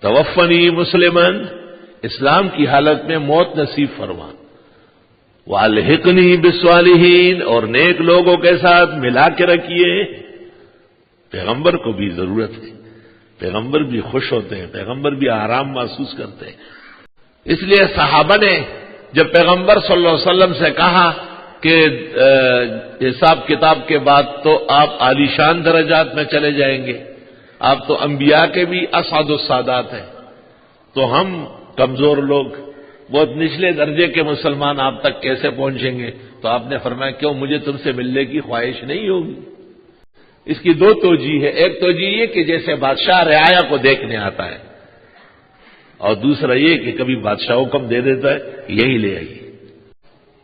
توفنی مسلمن، اسلام کی حالت میں موت نصیب فرما، والحقنی بالصالحین، اور نیک لوگوں کے ساتھ ملا کے رکھیے۔ پیغمبر کو بھی ضرورت ہے، پیغمبر بھی خوش ہوتے ہیں، پیغمبر بھی آرام محسوس کرتے ہیں۔ اس لیے صحابہ نے جب پیغمبر صلی اللہ علیہ وسلم سے کہا کہ حساب کتاب کے بعد تو آپ عالی شان درجات میں چلے جائیں گے، آپ تو انبیاء کے بھی اسعد السادات ہیں، تو ہم کمزور لوگ بہت نچلے درجے کے مسلمان آپ تک کیسے پہنچیں گے؟ تو آپ نے فرمایا کیوں، مجھے تم سے ملنے کی خواہش نہیں ہوگی؟ اس کی دو توجیہ ہے، ایک توجیہ یہ کہ جیسے بادشاہ رعایا کو دیکھنے آتا ہے، اور دوسرا یہ کہ کبھی بادشاہ حکم دے دیتا ہے یہی لے آئیے،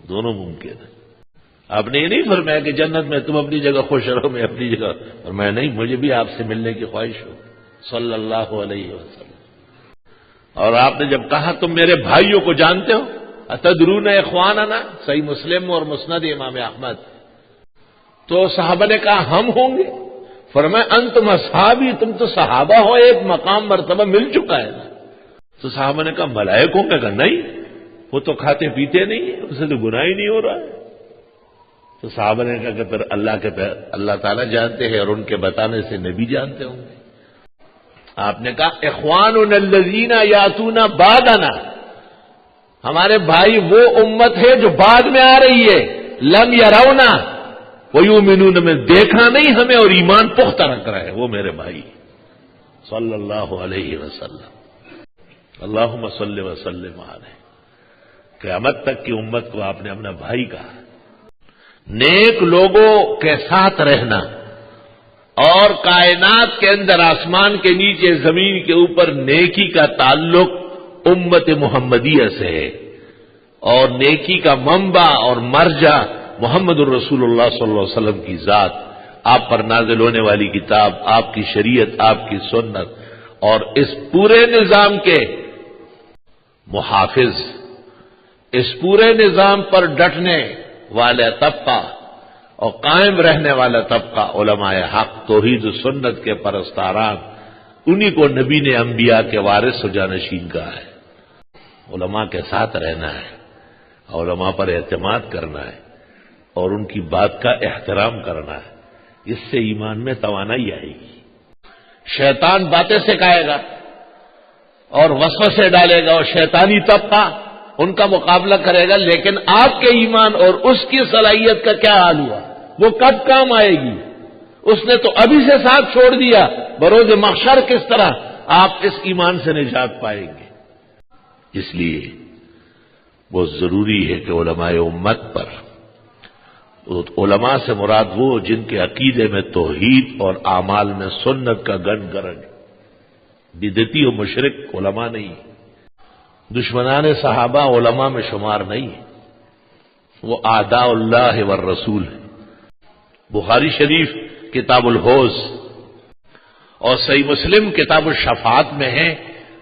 دونوں ممکن ہے۔ آپ نے یہ نہیں فرمایا کہ جنت میں تم اپنی جگہ خوش رہو، میں اپنی جگہ، فرمایا نہیں، مجھے بھی آپ سے ملنے کی خواہش ہو، صلی اللہ علیہ وسلم۔ اور آپ نے جب کہا تم میرے بھائیوں کو جانتے ہو، اتدرون اخواننا، صحیح مسلم اور مسند امام احمد، تو صحابہ نے کہا ہم ہوں گے، فرمایا انتم اصحابی، تم تو صحابہ ہو، ایک مقام مرتبہ مل چکا ہے نا۔ تو صحابہ نے کہا ملائکوں کا، کہا نہیں، وہ تو کھاتے پیتے نہیں ہیں، اسے تو گناہ ہی نہیں ہو رہا ہے۔ تو صحابہ نے کہا کہ پھر اللہ تعالیٰ جانتے ہیں، اور ان کے بتانے سے نبی جانتے ہوں گے۔ آپ نے کہا اخواننا الذین یاتون بعدنا، ہمارے بھائی وہ امت ہے جو بعد میں آ رہی ہے، لم یرونا ویؤمنون، میں دیکھا نہیں ہمیں اور ایمان پختہ رکھ رہا ہے، وہ میرے بھائی صلی اللہ علیہ وسلم۔ اللہم صلی وسلم علیہ۔ قیامت تک کی امت کو آپ نے اپنا بھائی کہا۔ نیک لوگوں کے ساتھ رہنا اور کائنات کے اندر، آسمان کے نیچے، زمین کے اوپر نیکی کا تعلق امت محمدیہ سے ہے، اور نیکی کا منبع اور مرجع محمد الرسول اللہ صلی اللہ علیہ وسلم کی ذات، آپ پر نازل ہونے والی کتاب، آپ کی شریعت، آپ کی سنت، اور اس پورے نظام کے محافظ، اس پورے نظام پر ڈٹنے والا طبقہ اور قائم رہنے والا طبقہ علماء حق، توحید و سنت کے پرستاران، انہی کو نبی نے انبیاء کے وارث و جانشین کہا ہے۔ علماء کے ساتھ رہنا ہے، علماء پر اعتماد کرنا ہے، اور ان کی بات کا احترام کرنا ہے، اس سے ایمان میں توانائی آئے گی۔ شیطان باتیں سکھائے گا اور وسوسے ڈالے گا، اور شیطانی طبقہ ان کا مقابلہ کرے گا، لیکن آپ کے ایمان اور اس کی صلاحیت کا کیا حال ہوا؟ وہ کب کام آئے گی؟ اس نے تو ابھی سے ساتھ چھوڑ دیا، بروز محشر کس طرح آپ اس ایمان سے نجات پائیں گے؟ اس لیے بہت ضروری ہے کہ علماء امت پر، علماء سے مراد وہ جن کے عقیدے میں توحید اور اعمال میں سنت کا گن گرن، بدعتی و مشرک علماء نہیں، دشمنان صحابہ علماء میں شمار نہیں ہے، وہ اعداء اللہ والرسول ہے۔ بخاری شریف کتاب الحوض اور صحیح مسلم کتاب الشفاعت میں ہے،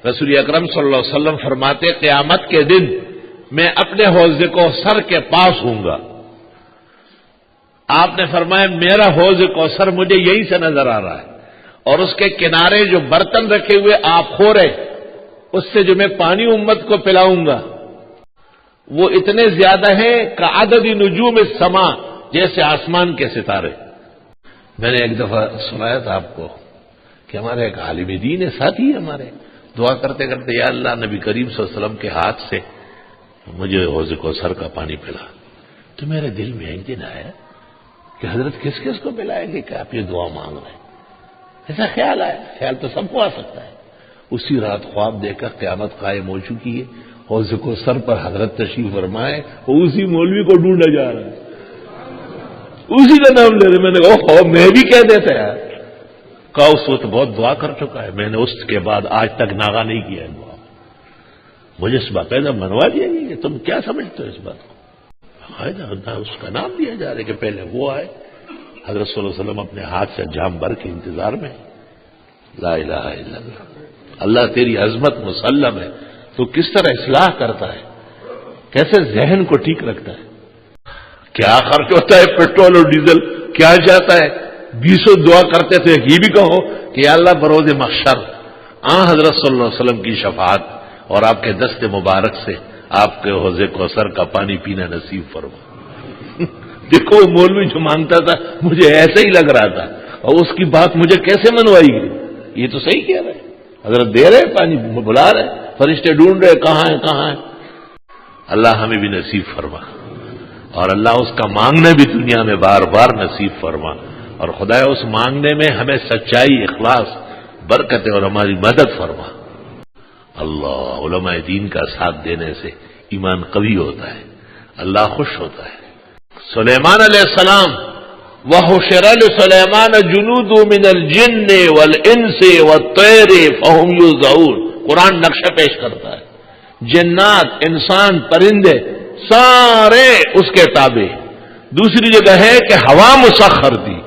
رسول اکرم صلی اللہ علیہ وسلم فرماتے قیامت کے دن میں اپنے حوض کوثر کے پاس ہوں گا۔ آپ نے فرمایا میرا حوض کوثر مجھے یہیں سے نظر آ رہا ہے، اور اس کے کنارے جو برتن رکھے ہوئے آپ خورے، اس سے جو میں پانی امت کو پلاؤں گا، وہ اتنے زیادہ ہیں کعدد نجوم السماء، جیسے آسمان کے ستارے۔ میں نے ایک دفعہ سنایا تھا آپ کو کہ ہمارے ایک عالم دین ہے، ساتھی ہمارے، دعا کرتے کرتے یا اللہ نبی کریم صلی اللہ علیہ وسلم کے ہاتھ سے مجھے حوض کوثر کا پانی پلا، تو میرے دل میں ایک دن آیا کہ حضرت کس کس کو پلائیں گے کہ آپ یہ دعا مانگ رہے ہیں؟ ایسا خیال آیا، خیال تو سب کو آ سکتا ہے۔ اسی رات خواب دیکھا قیامت قائم ہو چکی ہے، حوض کوثر پر حضرت تشریف فرمائے، اور اسی مولوی کو ڈھونڈا جا رہا ہے، اسی کا نام لے رہے۔ میں نے کہا میں بھی کہہ دیتا یار، کہا اس وقت بہت دعا کر چکا ہے، میں نے اس کے بعد آج تک ناغا نہیں کیا ہے دعا، مجھے اس باقاعدہ منوا دیا گیا کہ تم کیا سمجھتے ہو اس بات کو؟ باقاعدہ اس کا نام دیا جا رہا ہے کہ پہلے وہ آئے، حضرت صلی اللہ علیہ وسلم اپنے ہاتھ سے جام بھر کے انتظار میں۔ لا الہ الا اللہ، اللہ تیری عظمت مسلم ہے، تو کس طرح اصلاح کرتا ہے، کیسے ذہن کو ٹھیک رکھتا ہے، کیا خرچ ہوتا ہے پیٹرول اور ڈیزل، کیا جاتا ہے، 20 دعا کرتے تھے، یہ بھی کہو کہ یا اللہ بروز محشر حضرت صلی اللہ علیہ وسلم کی شفاعت اور آپ کے دست مبارک سے آپ کے حوض کوثر کا پانی پینا نصیب فرما۔ دیکھو مولوی جو مانگتا تھا مجھے ایسا ہی لگ رہا تھا، اور اس کی بات مجھے کیسے منوائی گئی؟ یہ تو صحیح کہہ رہے، حضرت دے رہے پانی، بلا رہے، فرشتے ڈھونڈ رہے کہاں ہیں کہاں ہیں۔ اللہ ہمیں بھی نصیب فرما، اور اللہ اس کا مانگنا بھی دنیا میں بار بار نصیب فرما، اور خدا اس مانگنے میں ہمیں سچائی، اخلاص، برکتیں اور ہماری مدد فرما۔ اللہ، علماء دین کا ساتھ دینے سے ایمان قوی ہوتا ہے، اللہ خوش ہوتا ہے۔ سلیمان علیہ السلام، وَحُشِرَ لِسُلَيْمَانَ جُنُودُ مِنَ الْجِنِّ وَالْإِنسِ وَالطَّيْرِ فَهُمْ يُوزَعُونَ، قرآن نقشہ پیش کرتا ہے، جنات، انسان، پرندے سارے اس کے تابع۔ دوسری جگہ ہے کہ ہوا مسخر تھی،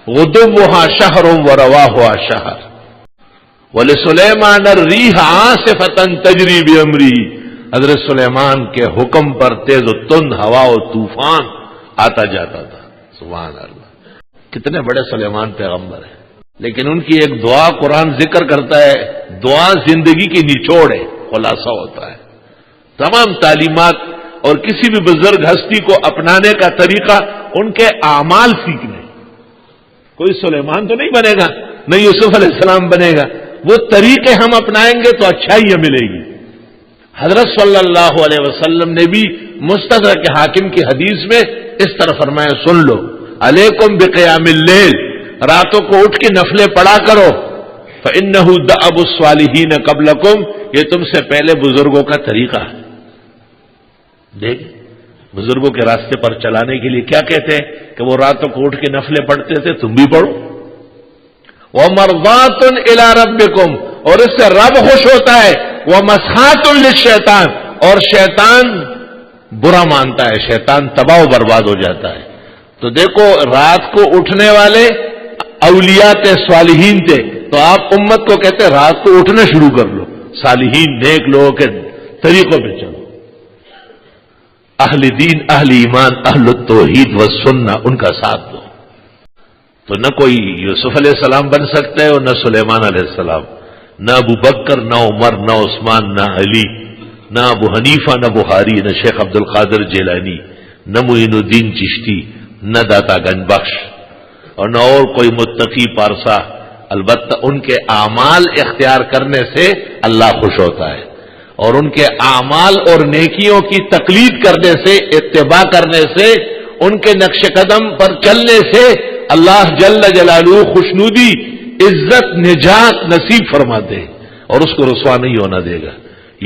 غدوها شہر ورواحها شہر، وَلِسُلَيْمَانَ الرِّيحَ عَاصِفَةً تَجْرِي بِأَمْرِهِ، حضرت سلیمان کے حکم پر تیز و تند ہوا و طوفان آتا جاتا تھا۔ سبحان اللہ، کتنے بڑے سلیمان پیغمبر ہیں، لیکن ان کی ایک دعا قرآن ذکر کرتا ہے، دعا زندگی کی نچوڑ ہے، خلاصہ ہوتا ہے۔ تمام تعلیمات اور کسی بھی بزرگ ہستی کو اپنانے کا طریقہ ان کے اعمال سیکھنے۔ کوئی سلیمان تو نہیں بنے گا، نہ یوسف علیہ السلام بنے گا، وہ طریقے ہم اپنائیں گے تو اچھائی ملے گی۔ حضرت صلی اللہ علیہ وسلم نے بھی مستدرک حاکم کی حدیث میں اس طرح فرمایا، سن لو، علیکم بقیام اللیل، راتوں کو اٹھ کے نفلیں پڑھا کرو، فإنہ دأب الصالحین قبلکم، یہ تم سے پہلے بزرگوں کا طریقہ ہے۔ دیکھ، بزرگوں کے راستے پر چلانے کے لیے کیا کہتے ہیں کہ وہ راتوں کو اٹھ کے نفلیں پڑھتے تھے، تم بھی پڑھو۔ وَمَرْضَاتٌ إِلَىٰ رَبِّكُمْ، اور اس سے رب خوش ہوتا ہے، وَمَسْخَاتٌ لِلشَّيْطَانِ، اور شیطان برا مانتا ہے، شیطان تباہ و برباد ہو جاتا ہے۔ تو دیکھو، رات کو اٹھنے والے اولیاء تھے، صالحین تھے، تو آپ امت کو کہتے ہیں رات کو اٹھنا شروع کر لو، صالحین نیک لوگوں کے طریقوں پہ چلو، اہل دین، اہل ایمان، اہل التوحید والسنہ، ان کا ساتھ دو۔ تو نہ کوئی یوسف علیہ السلام بن سکتا ہے اور نہ سلیمان علیہ السلام، نہ ابو بکر، نہ عمر، نہ عثمان، نہ علی، نہ ابو حنیفہ، نہ بخاری، نہ شیخ عبد القادر جیلانی، نہ معین الدین چشتی، نہ داتا گنج بخش، اور نہ اور کوئی متقی پارسا۔ البتہ ان کے اعمال اختیار کرنے سے اللہ خوش ہوتا ہے، اور ان کے اعمال اور نیکیوں کی تقلید کرنے سے، اتباع کرنے سے، ان کے نقش قدم پر چلنے سے اللہ جل جلالہ خوشنودی، عزت، نجات نصیب فرماتے ہیں، اور اس کو رسوا نہیں ہونا دے گا۔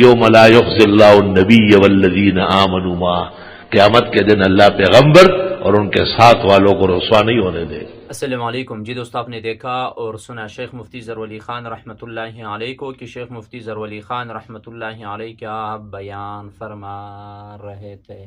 یوم لا یخزی اللہ النبی والذین آمنوا معہ، قیامت کے دن اللہ پیغمبر اور ان کے ساتھ والوں کو رسوا نہیں ہونے دے گا۔ السلام علیکم جی دوستو، آپ نے دیکھا اور سنا شیخ مفتی ظہرالولی خان رحمۃ اللہ علیہ کو کہ شیخ مفتی ظہرالولی خان رحمۃ اللہ علیہ کیا بیان فرما رہے تھے۔